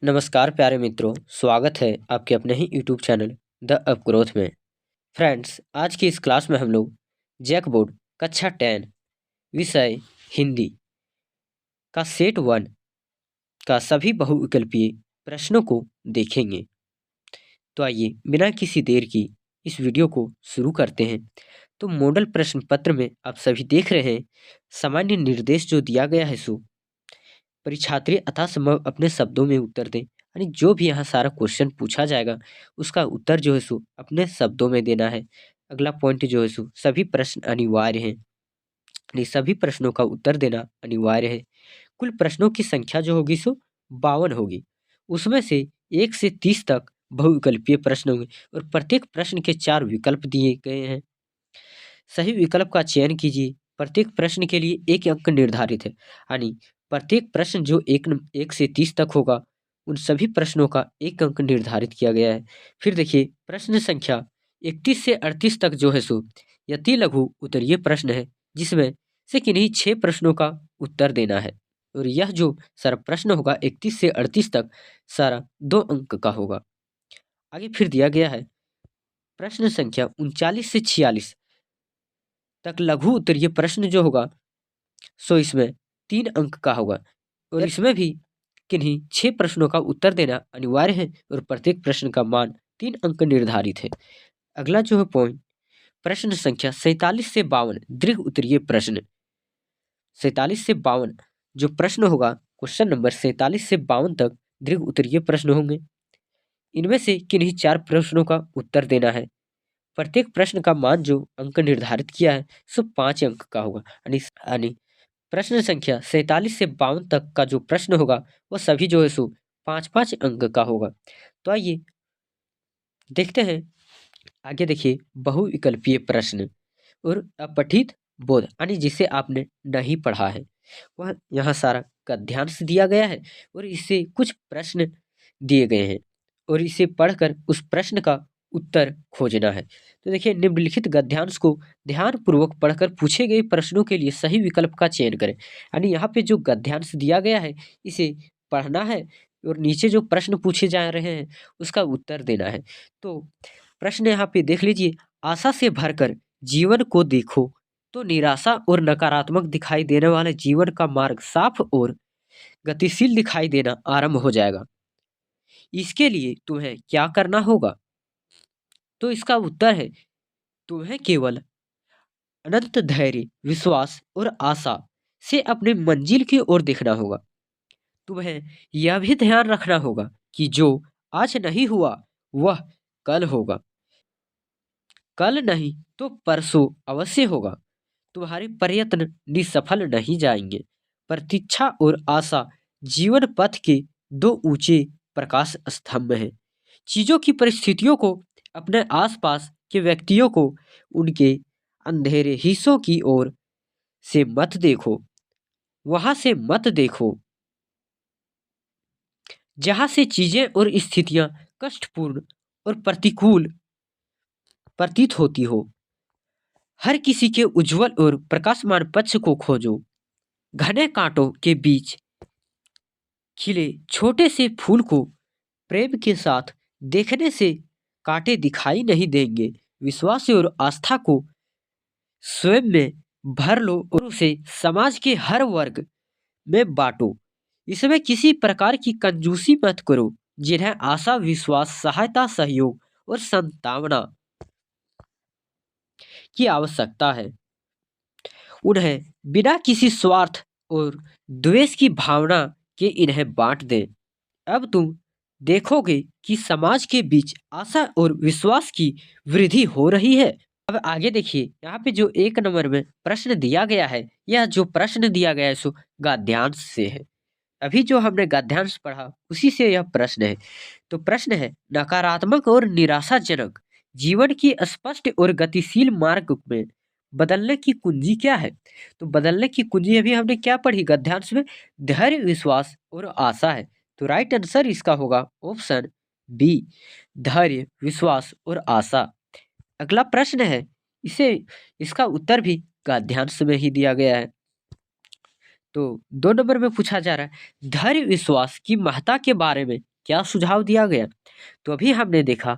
नमस्कार प्यारे मित्रों, स्वागत है आपके अपने ही यूट्यूब चैनल द अपग्रोथ में। फ्रेंड्स, आज की इस क्लास में हम लोग जैकबोर्ड कक्षा 10 विषय हिंदी का सेट 1 का सभी बहुविकल्पीय प्रश्नों को देखेंगे। तो आइए बिना किसी देर की इस वीडियो को शुरू करते हैं। तो मॉडल प्रश्न पत्र में आप सभी देख रहे हैं, सामान्य निर्देश जो दिया गया है सो परीक्षार्थी यथासंभव अपने शब्दों में उत्तर दें। यानी जो भी यहाँ सारा क्वेश्चन पूछा जाएगा उसका उत्तर जो है सो अपने शब्दों में देना है। अगला पॉइंट जो है सो सभी प्रश्न अनिवार्य हैं, यानी सभी प्रश्नों का उत्तर देना अनिवार्य है। कुल प्रश्नों की संख्या जो होगी सो 52 होगी। उसमें से 1 से 30 तक बहुविकल्पीय प्रश्न होंगे और प्रत्येक प्रश्न के 4 विकल्प दिए गए हैं। सही विकल्प का चयन कीजिए। प्रत्येक प्रश्न के लिए 1 अंक निर्धारित है, यानी प्रत्येक प्रश्न जो 1 से 30 तक होगा उन सभी प्रश्नों का 1 अंक निर्धारित किया गया है। फिर देखिए प्रश्न संख्या 31 से 38 तक जो है सो यति लघु उत्तरीय प्रश्न है, जिसमें से किन्हीं 6 प्रश्नों का उत्तर देना है। और यह जो सारा प्रश्न होगा 31 से 38 तक सारा 2 अंक का होगा। आगे फिर दिया गया है प्रश्न संख्या 39 से 46 तक लघु उत्तरीय प्रश्न जो होगा सो इसमें 3 अंक का होगा और इसमें भी किन्हीं 6 प्रश्नों का उत्तर देना अनिवार्य है और प्रत्येक प्रश्न का मान 3 अंक निर्धारित है। अगला जो है पॉइंट प्रश्न संख्या 47 से 52 दीर्घ उत्तरीय प्रश्न। 47 से 52 जो प्रश्न होगा, क्वेश्चन नंबर 47 से 52 तक दीर्घ उत्तरीय प्रश्न होंगे। इनमें से किन्हीं 4 प्रश्नों का उत्तर देना है। प्रत्येक प्रश्न का मान जो अंक निर्धारित किया है सो 5 अंक का होगा। यानी प्रश्न संख्या 47 से 52 तक का जो प्रश्न होगा वो सभी जो है सो 5-5 अंक का होगा। तो आइए देखते हैं आगे। देखिए बहुविकल्पीय प्रश्न और अपठित बोध, यानी जिसे आपने नहीं पढ़ा है वह यहाँ सारा गद्यांश दिया गया है और इससे कुछ प्रश्न दिए गए हैं और इसे पढ़कर उस प्रश्न का उत्तर खोजना है। तो देखिए निम्नलिखित गद्यांश को ध्यानपूर्वक पढ़कर पूछे गए प्रश्नों के लिए सही विकल्प का चयन करें। यानी यहाँ पे जो गद्यांश दिया गया है इसे पढ़ना है और नीचे जो प्रश्न पूछे जा रहे हैं उसका उत्तर देना है। तो प्रश्न यहाँ पे देख लीजिए, आशा से भरकर जीवन को देखो तो निराशा और नकारात्मक दिखाई देने वाले जीवन का मार्ग साफ और गतिशील दिखाई देना आरंभ हो जाएगा। इसके लिए तुम्हें क्या करना होगा? तो इसका उत्तर है तुम्हें केवल अनंत धैर्य, विश्वास और आशा से अपनी मंजिल की ओर देखना होगा। तुम्हें यह भी ध्यान रखना होगा कि जो आज नहीं हुआ वह कल होगा, कल नहीं तो परसों अवश्य होगा। तुम्हारे प्रयत्न निसफल नहीं जाएंगे। प्रतीक्षा और आशा जीवन पथ के 2 ऊंचे प्रकाश स्तंभ हैं। चीजों की परिस्थितियों को, अपने आसपास के व्यक्तियों को उनके अंधेरे हिस्सों की ओर से मत देखो, वहां से मत देखो जहां से चीजें और स्थितियां कष्टपूर्ण और प्रतिकूल प्रतीत होती हो। हर किसी के उज्जवल और प्रकाशमान पक्ष को खोजो। घने कांटों के बीच खिले छोटे से फूल को प्रेम के साथ देखने से कांटे दिखाई नहीं देंगे। विश्वास और आस्था को स्वयं में भर लो और उसे समाज के हर वर्ग में बांटो। इसमें किसी प्रकार की कंजूसी मत करो। जिन्हें आशा, विश्वास, सहायता, सहयोग और संतावना की आवश्यकता है उन्हें बिना किसी स्वार्थ और द्वेष की भावना के इन्हें बांट दें। अब तुम देखोगे कि समाज के बीच आशा और विश्वास की वृद्धि हो रही है। अब आगे देखिए, यहाँ पे जो 1 नंबर में प्रश्न दिया गया है, यह जो प्रश्न दिया गया है सो गद्यांश से है। अभी जो हमने गद्यांश पढ़ा उसी से यह प्रश्न है। तो प्रश्न है, नकारात्मक और निराशाजनक जीवन की स्पष्ट और गतिशील मार्ग में बदलने की कुंजी क्या है? तो बदलने की कुंजी अभी हमने क्या पढ़ी गद्यांश में? धैर्य, विश्वास और आशा है। तो राइट आंसर इसका होगा ऑप्शन बी, धैर्य, विश्वास और आशा। अगला प्रश्न है, इसका उत्तर भी गद्यांश में ही दिया गया है। तो 2 नंबर में पूछा जा रहा है, धैर्य विश्वास की महत्ता के बारे में क्या सुझाव दिया गया? तो अभी हमने देखा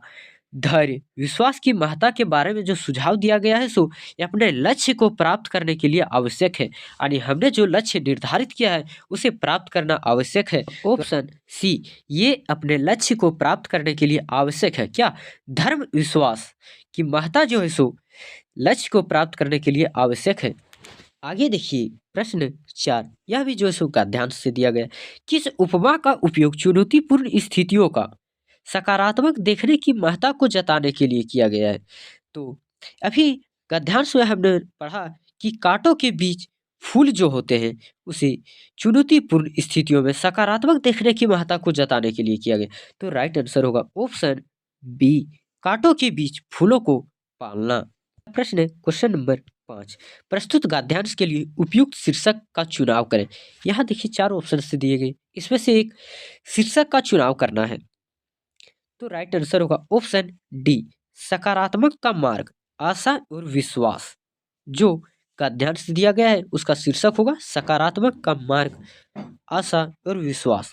धैर्य विश्वास की महत्ता के बारे में जो सुझाव दिया गया है सो ये अपने लक्ष्य को प्राप्त करने के लिए आवश्यक है। यानी हमने जो लक्ष्य निर्धारित किया है उसे प्राप्त करना आवश्यक है। ऑप्शन सी, ये अपने लक्ष्य को प्राप्त करने के लिए आवश्यक है। क्या? धर्म विश्वास की महत्ता जो है सो लक्ष्य को प्राप्त करने के लिए आवश्यक है। आगे देखिए प्रश्न 4, यह भी जो है सो गद्यांश से दिया गया है। किस उपमा का उपयोग चुनौतीपूर्ण स्थितियों का सकारात्मक देखने की महत्ता को जताने के लिए किया गया है? तो अभी गद्यांश में हमने पढ़ा कि कांटों के बीच फूल जो होते हैं उसे चुनौतीपूर्ण स्थितियों में सकारात्मक देखने की महत्ता को जताने के लिए किया गया। तो राइट आंसर होगा ऑप्शन बी, कांटों के बीच फूलों को पालना। प्रश्न है क्वेश्चन नंबर 5, प्रस्तुत गद्यांश के लिए उपयुक्त शीर्षक का चुनाव करें। यहाँ देखिए 4 ऑप्शन से दिए गए, इसमें से एक शीर्षक का चुनाव करना है। तो राइट आंसर होगा ऑप्शन डी, सकारात्मक का मार्ग, आशा और विश्वास। जो गद्यांश दिया गया है उसका शीर्षक होगा सकारात्मक का मार्ग, आशा और विश्वास।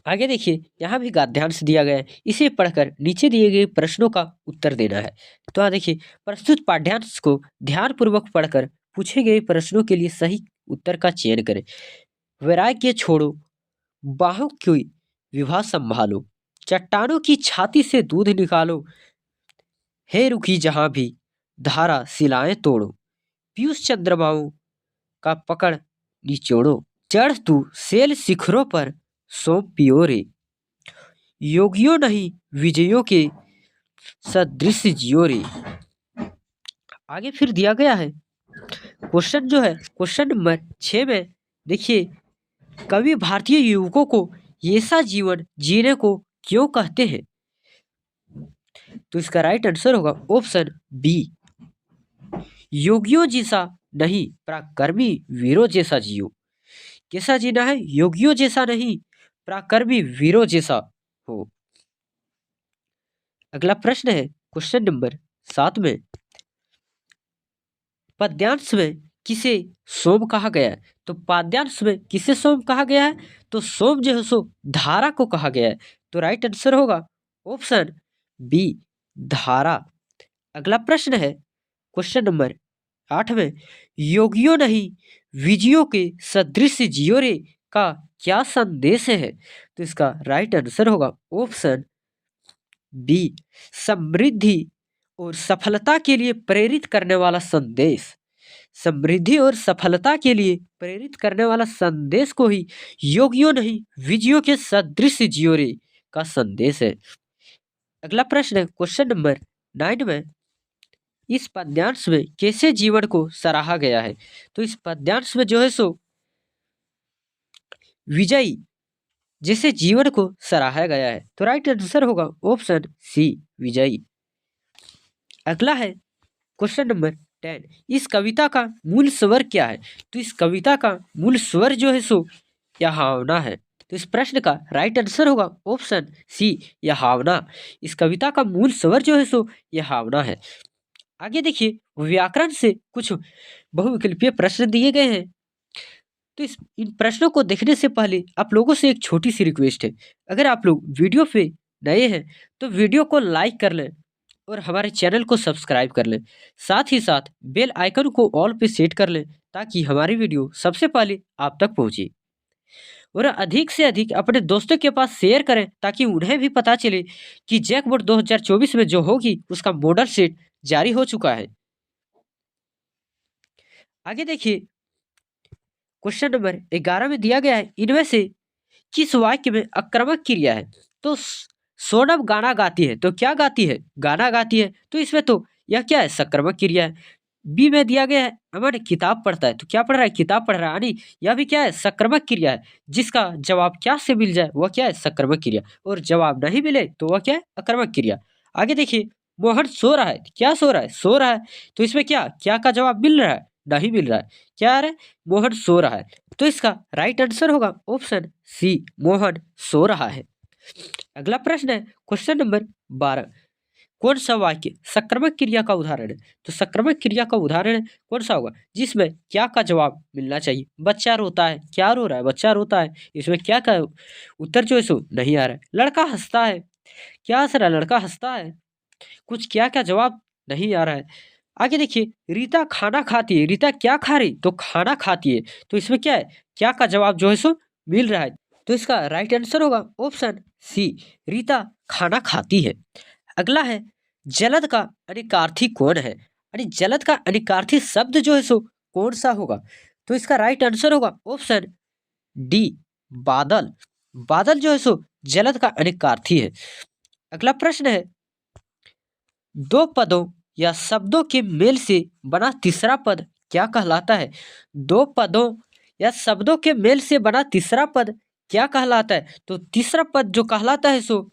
आगे देखिए यहाँ भी गद्यांश दिया गया है, इसे पढ़कर नीचे दिए गए प्रश्नों का उत्तर देना है। तो यहाँ देखिए प्रस्तुत पाठ्यांश को ध्यानपूर्वक पढ़कर पूछे गए प्रश्नों के लिए सही उत्तर का चयन करें। वैराग्य छोड़ो, बाहों की विवाह संभालो, चट्टानों की छाती से दूध निकालो, हे रुखी जहां भी धारा सिलाएं तोड़ो, पीयूष चंद्रमाओं का पकड़ निचोड़ो, चढ़ तू सेल शिखरों पर सौंप पियो रे, योगियों नहीं विजयों के सदृश जियो रे। आगे फिर दिया गया है क्वेश्चन जो है क्वेश्चन नंबर 6 में देखिए, कवि भारतीय युवकों को ऐसा जीवन जीने को क्यों कहते हैं? तो इसका राइट आंसर होगा ऑप्शन बी, योगियों जैसा नहीं पराक्रमी वीरों जैसा जियो। कैसा जीना है? योगियों जैसा नहीं, पराक्रमी वीरों जैसा हो। अगला प्रश्न है क्वेश्चन नंबर 7 में, पद्यांश में किसे सोम कहा गया है? तो पद्यांश में किसे सोम कहा गया है? तो सोम जो है सो धारा को कहा गया है। तो राइट आंसर होगा ऑप्शन बी, धारा। अगला प्रश्न है क्वेश्चन नंबर 8 में, योगियों नहीं विजयों के सदृश जियो रे का क्या संदेश है? तो इसका राइट आंसर होगा ऑप्शन बी, समृद्धि और सफलता के लिए प्रेरित करने वाला संदेश। समृद्धि और सफलता के लिए प्रेरित करने वाला संदेश को ही योगियों नहीं विजयों के सदृश जियो रे का संदेश है। अगला प्रश्न है क्वेश्चन नंबर 9 में, इस पद्यांश में कैसे जीवन को सराहा गया है? तो इस पद्यांश में जो है सो विजयी जैसे जीवन को सराहा गया है। तो राइट आंसर होगा ऑप्शन सी, विजयी। अगला है क्वेश्चन नंबर 10, इस कविता का मूल स्वर क्या है? तो इस कविता का मूल स्वर जो है सो यहावना है। तो इस प्रश्न का राइट आंसर होगा ऑप्शन सी, यहावना। इस कविता का मूल स्वर जो है सो यहावना है। आगे देखिए व्याकरण से कुछ बहुविकल्पीय प्रश्न दिए गए हैं। तो इन प्रश्नों को देखने से पहले आप लोगों से एक छोटी सी रिक्वेस्ट है, अगर आप लोग वीडियो पे नए हैं तो वीडियो को लाइक कर लें और हमारे चैनल को सब्सक्राइब कर लें। साथ ही साथ बेल आइकन को ऑल पे सेट कर लें ताकि हमारी वीडियो सबसे पहले आप तक पहुंचे। और अधिक से अधिक अपने दोस्तों के पास शेयर करें ताकि उन्हें भी पता चले कि जैकबोर्ड 2024 में जो होगी उसका मॉडल सेट जारी हो चुका है। आगे देखिए क्वेश्चन नंबर 11 में दिया गया है, इनमें से किस वाक्य में आक्रामक क्रिया है? तो सोनम गाना गाती है, तो क्या गाती है? गाना गाती है। तो इसमें तो यह क्या है? सक्रामक क्रिया है। बी में दिया गया है अमन किताब पढ़ता है, तो क्या पढ़ रहा है? किताब पढ़ रहा है, यानी यह भी क्या है? सक्रामक क्रिया है। जिसका जवाब क्या से मिल जाए वह क्या है? सक्रामक क्रिया। और जवाब नहीं मिले तो वह क्या है? आक्रामक क्रिया। आगे देखिए मोहन सो रहा है, क्या सो रहा है? सो रहा है। तो इसमें क्या का जवाब मिल रहा है? नहीं मिल रहा है। क्या आ रहा है? मोहन सो रहा है। तो इसका राइट आंसर होगा ऑप्शन सी, मोहन सो रहा है। अगला प्रश्न है क्वेश्चन नंबर 12, कौन सा वाक्य सक्रामक क्रिया का उदाहरण है? तो सक्रामक क्रिया का उदाहरण कौन सा होगा जिसमें क्या का जवाब मिलना चाहिए? बच्चा रोता है, क्या रो रहा है? बच्चा रोता है। इसमें क्या का उत्तर जो है सो नहीं आ रहा है। लड़का हंसता है, क्या हंस रहा है? लड़का हंसता है। कुछ क्या का जवाब नहीं आ रहा है। आगे देखिए, रीता खाना खाती है। रीता क्या खा रही? तो खाना खाती है। तो इसमें क्या है? क्या का जवाब जो है सो मिल रहा है। तो इसका राइट आंसर होगा ऑप्शन सी, रीता खाना खाती है। अगला है, जलद का अनिकार्थी कौन है? अरे जलद का अनिकार्थी शब्द जो है सो कौन सा होगा? तो इसका राइट आंसर होगा ऑप्शन डी, बादल। बादल जो है सो जलद का अनिकार्थी है। अगला प्रश्न है, दो पदों या शब्दों के मेल से बना तीसरा पद क्या कहलाता है? दो पदों या शब्दों के मेल से बना तीसरा पद क्या कहलाता है? तो तीसरा पद जो कहलाता है सो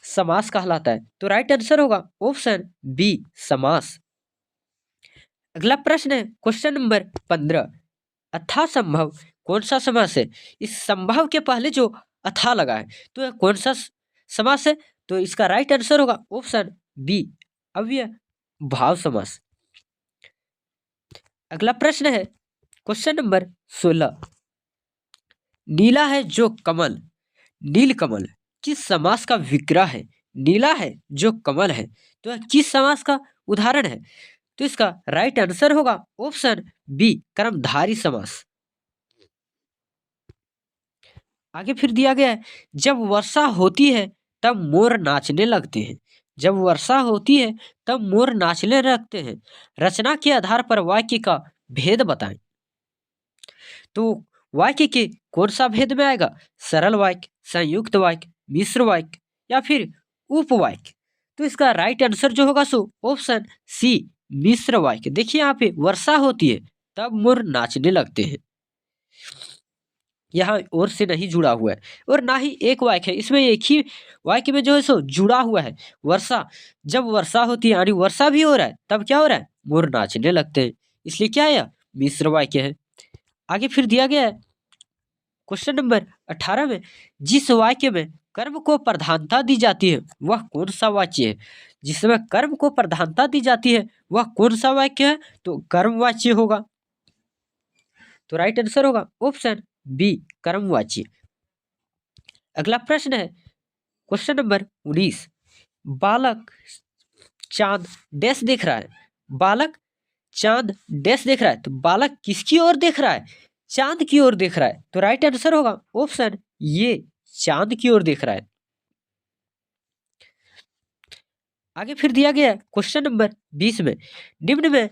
समास कहलाता है। तो राइट आंसर होगा ऑप्शन बी, समास। अगला प्रश्न है क्वेश्चन नंबर 15, अथा संभव कौन सा समास है? इस संभव के पहले जो अथा लगा है तो यह कौन सा समास है? तो इसका राइट आंसर होगा ऑप्शन बी, अव्यय भाव समास। अगला प्रश्न है क्वेश्चन नंबर 16, नीला है जो कमल, नील कमल किस समास का विग्रह है? नीला है जो कमल है तो यह किस समास का उदाहरण है? तो इसका राइट आंसर होगा ऑप्शन बी, कर्मधारी समास। आगे फिर दिया गया है, जब वर्षा होती है तब मोर नाचने लगते हैं। जब वर्षा होती है तब मोर नाचने लगते हैं। रचना के आधार पर वाक्य का भेद बताएं। तो वाक्य के कौन सा भेद में आएगा? सरल वाक्य, संयुक्त वाक्य, मिश्र वाक्य या फिर उपवाक्य? तो इसका राइट आंसर जो होगा सो ऑप्शन सी, मिश्र वाक्य। देखिए यहाँ पे वर्षा होती है तब मोर नाचने लगते हैं, यहाँ और से नहीं जुड़ा हुआ है और ना ही एक वाक्य है, इसमें एक ही वाक्य में जो है सो जुड़ा हुआ है वर्षा। जब वर्षा होती है यानी वर्षा भी हो रहा है तब क्या हो रहा है? मोर नाचने लगते हैं। इसलिए क्या है? यह मिश्र वाक्य है। आगे फिर दिया गया है क्वेश्चन नंबर 18 में, जिस वाक्य में कर्म को प्रधानता दी जाती है वह कौन सा वाक्य है? जिसमें कर्म को प्रधानता दी जाती है वह कौन सा वाक्य है? तो कर्मवाच्य होगा। तो राइट आंसर होगा ऑप्शन बी, कर्मवाच्य। अगला प्रश्न है क्वेश्चन नंबर 19, बालक चांद डैश देख रहा है। बालक चांद डैश देख रहा है। तो बालक किसकी ओर देख रहा है? चांद की ओर देख रहा है। तो राइट आंसर होगा ऑप्शन ये, चांद की ओर देख रहा है। आगे फिर दिया गया है क्वेश्चन नंबर 20 में, निम्न में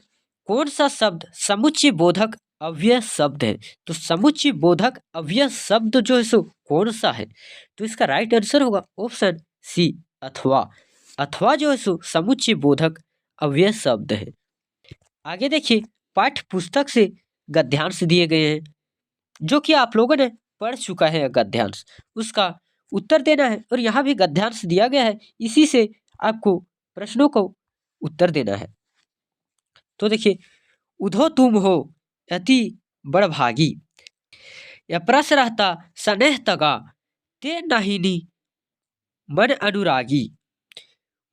कौन सा शब्द समुच्चय बोधक अव्यय शब्द है? तो समुच्चय बोधक अव्यय शब्द जो है सो कौन सा है? तो इसका राइट आंसर होगा ऑप्शन सी, अथवा। अथवा जो है सो समुच्चय बोधक अव्यय शब्द है। आगे देखिए, पाठ्य पुस्तक से गद्यांश दिए गए हैं जो कि आप लोगों ने पढ़ चुका है। गद्यांश उसका उत्तर देना है और यहाँ भी गद्यांश दिया गया है, इसी से आपको प्रश्नों को उत्तर देना है। तो देखिए, उधो तुम हो अति बड़भागी, या प्रश्न रहता स्नेह तगा ते नाहिनी मन अनुरागी,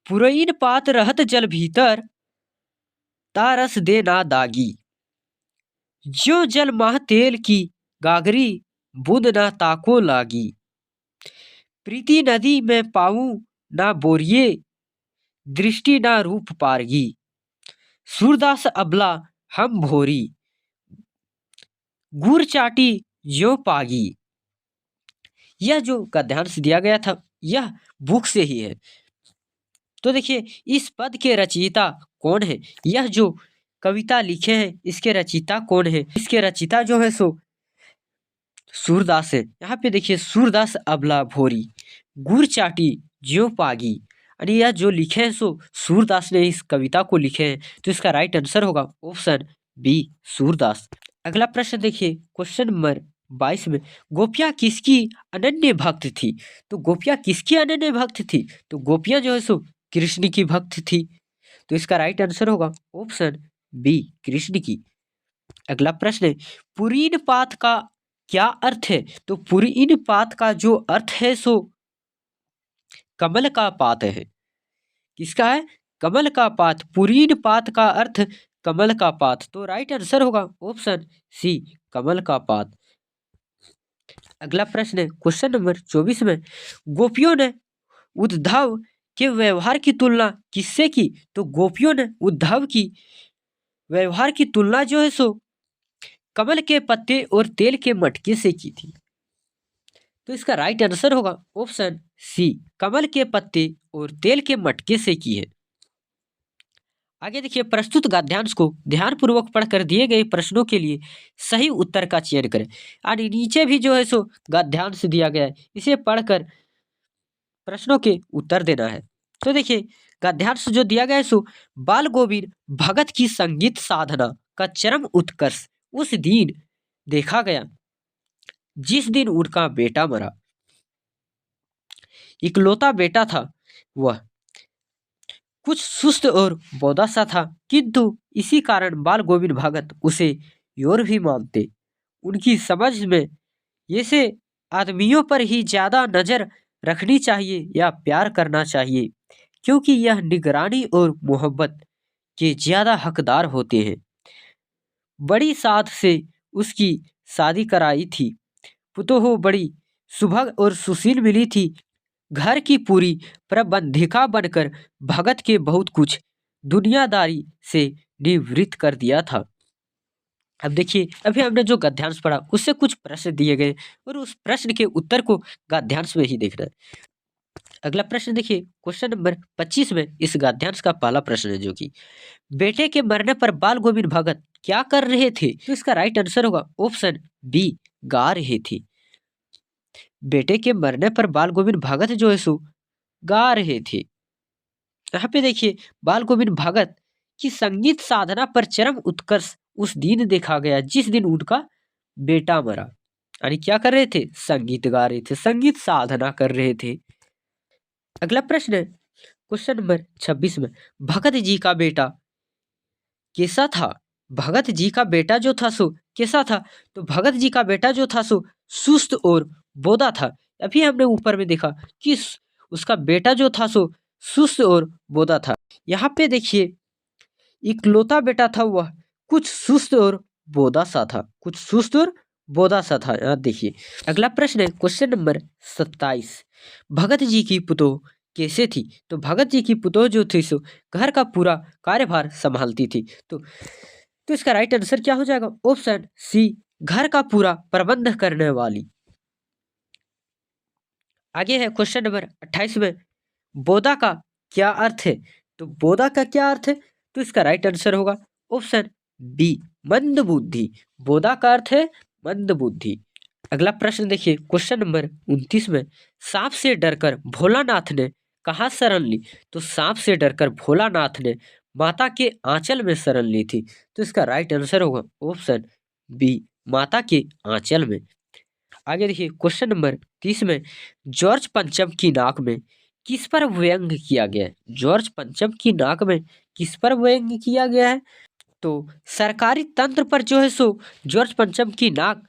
पुरैन पात रहत जल भीतर तारस दे ना दागी, जो जल माह तेल की गागरी बूंद ना ताको लागी, प्रीति नदी में पाऊं ना बोरिए दृष्टि ना रूप पारगी, सूरदास अबला हम भोरी गुर चाटी ज्यो पागी। यह जो गद्यांश दिया गया था यह बुक से ही है। तो देखिए, इस पद के रचयिता कौन है? यह जो कविता लिखे हैं इसके रचयिता कौन है? इसके रचयिता जो है सो सूरदास है। यहाँ पे देखिए, सूरदास अबला भोरी गुर चाटी ज्यो पागी, यानी यह जो लिखे हैं सो सूरदास ने इस कविता को लिखे हैं। तो इसका राइट आंसर होगा ऑप्शन बी, सूरदास। अगला प्रश्न देखिए क्वेश्चन नंबर 22 में, गोपियाँ किसकी अनन्य भक्त थी? तो गोपियाँ किसकी अनन्य भक्त थी? तो गोपियाँ जो है सो कृष्ण की भक्त थी। तो इसका राइट आंसर होगा ऑप्शन बी, कृष्ण की। अगला प्रश्न है, पुरीन पात का क्या अर्थ है? तो पुरीन पात का जो अर्थ है सो कमल का पात है। किसका है? कमल का पात, पुरीन पात का अर्थ कमल का पात, तो राइट आंसर होगा ऑप्शन सी, कमल का पात। अगला प्रश्न है क्वेश्चन नंबर 24 में, गोपियों ने उद्धव के व्यवहार की तुलना किससे की? तो गोपियों ने उद्धव की व्यवहार की तुलना जो है सो कमल के पत्ते और तेल के मटके से की थी। तो इसका राइट आंसर होगा ऑप्शन सी, कमल के पत्ते और तेल के मटके से की है। आगे देखिए, प्रस्तुत गद्यांश को ध्यानपूर्वक पढ़कर दिए गए प्रश्नों के लिए सही उत्तर का चयन करें। और नीचे भी जो है सो गद्यांश दिया गया है, इसे पढ़कर प्रश्नों के उत्तर देना है। तो देखिए, गद्यांश जो दिया गया है सो, बाल गोविंद भगत की संगीत साधना का चरम उत्कर्ष उस दिन देखा गया जिस दिन उनका बेटा मरा। इकलौता बेटा था वह, कुछ सुस्त और बौदा सा था, किंतु इसी कारण बाल गोविंद भगत उसे योर भी मानते। उनकी समझ में ऐसे आदमियों पर ही ज्यादा नजर रखनी चाहिए या प्यार करना चाहिए, क्योंकि यह निगरानी और मोहब्बत के ज्यादा हकदार होते हैं। बड़ी साथ से उसकी शादी कराई थी। पुतोह बड़ी सुभग और सुशील मिली थी। घर की पूरी प्रबंधिका बनकर भगत के बहुत कुछ दुनियादारी से निवृत्त कर दिया था। अब देखिए, अभी हमने जो गद्यांश पढ़ा उससे कुछ प्रश्न दिए गए और उस प्रश्न के उत्तर को गद्यांश में ही देखना है। अगला प्रश्न देखिए, क्वेश्चन नंबर 25 में इस गद्यांश का पहला प्रश्न है, जो कि बेटे के मरने पर बाल गोविंद भगत क्या कर रहे थे? तो इसका राइट आंसर होगा ऑप्शन बी, गा रहे थे। बेटे के मरने पर बाल गोविंद भगत जो है सो गा रहे थे। यहाँ पे देखिए, बाल गोविंद भगत की संगीत साधना पर चरम उत्कर्ष उस दिन देखा गया जिस दिन उनका बेटा मरा। यानी क्या कर रहे थे? संगीत गा रहे थे, संगीत साधना कर रहे थे। अगला प्रश्न है क्वेश्चन नंबर 26 में, भगत जी का बेटा कैसा था? भगत जी का बेटा जो था सो कैसा था? तो भगत जी का बेटा जो था सो सुस्त और बोदा था। अभी हमने ऊपर में देखा कि उसका बेटा जो था सो सुस्त और बोदा था। यहाँ पे देखिए, इकलौता बेटा था वह कुछ सुस्त और बोदा सा था, कुछ सुस्त और बोदा सा था। यहाँ देखिए, अगला प्रश्न है क्वेश्चन नंबर 27, भगत जी की पुतोह कैसे थी? तो भगत जी की पुतोह जो थी सो घर का पूरा कार्यभार संभालती थी। तो इसका राइट आंसर क्या हो जाएगा? ऑप्शन सी, घर का पूरा प्रबंध करने वाली। आगे है क्वेश्चन नंबर 28 में, बोदा का क्या अर्थ है? तो बोदा का क्या अर्थ है? तो इसका राइट आंसर होगा ऑप्शन बी, मंद बुद्धि। बोदा का अर्थ है मंद बुद्धि। अगला प्रश्न देखिए, क्वेश्चन नंबर 29 में, सांप से डरकर भोलानाथ ने कहाँ शरण ली? तो सांप से डरकर भोलानाथ ने माता के आंचल में शरण ली थी। तो इसका राइट आंसर होगा ऑप्शन बी, माता के आंचल में। आगे देखिए, क्वेश्चन नंबर 30 में, जॉर्ज पंचम की नाक में किस पर व्यंग किया गया है? जॉर्ज पंचम की नाक में किस पर व्यंग किया गया है? तो सरकारी तंत्र पर जो है सो जॉर्ज पंचम की नाक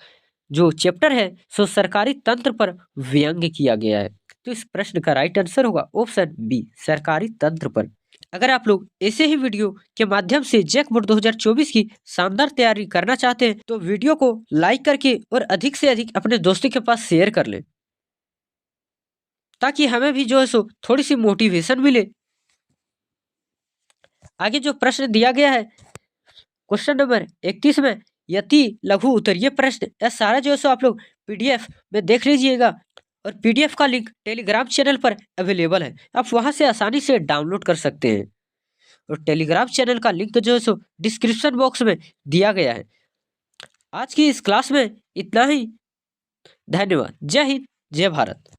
जो चैप्टर है सो सरकारी तंत्र पर व्यंग किया गया है। तो इस प्रश्न का राइट आंसर होगा ऑप्शन बी, सरकारी तंत्र पर। अगर आप लोग ऐसे ही वीडियो के माध्यम से जैक बोर्ड 2024 की शानदार तैयारी करना चाहते हैं तो वीडियो को लाइक करके और अधिक से अधिक अपने दोस्तों के पास शेयर कर लें, ताकि हमें भी जो है सो थोड़ी सी मोटिवेशन मिले। आगे जो प्रश्न दिया गया है क्वेश्चन नंबर 31 में, यति लघु उत्तर, ये प्रश्न यह सारा जो है सो आप लोग पीडीएफ में देख लीजिएगा और पीडीएफ का लिंक टेलीग्राम चैनल पर अवेलेबल है, आप वहां से आसानी से डाउनलोड कर सकते हैं और टेलीग्राम चैनल का लिंक जो है सो डिस्क्रिप्शन बॉक्स में दिया गया है। आज की इस क्लास में इतना ही। धन्यवाद। जय हिंद, जय भारत।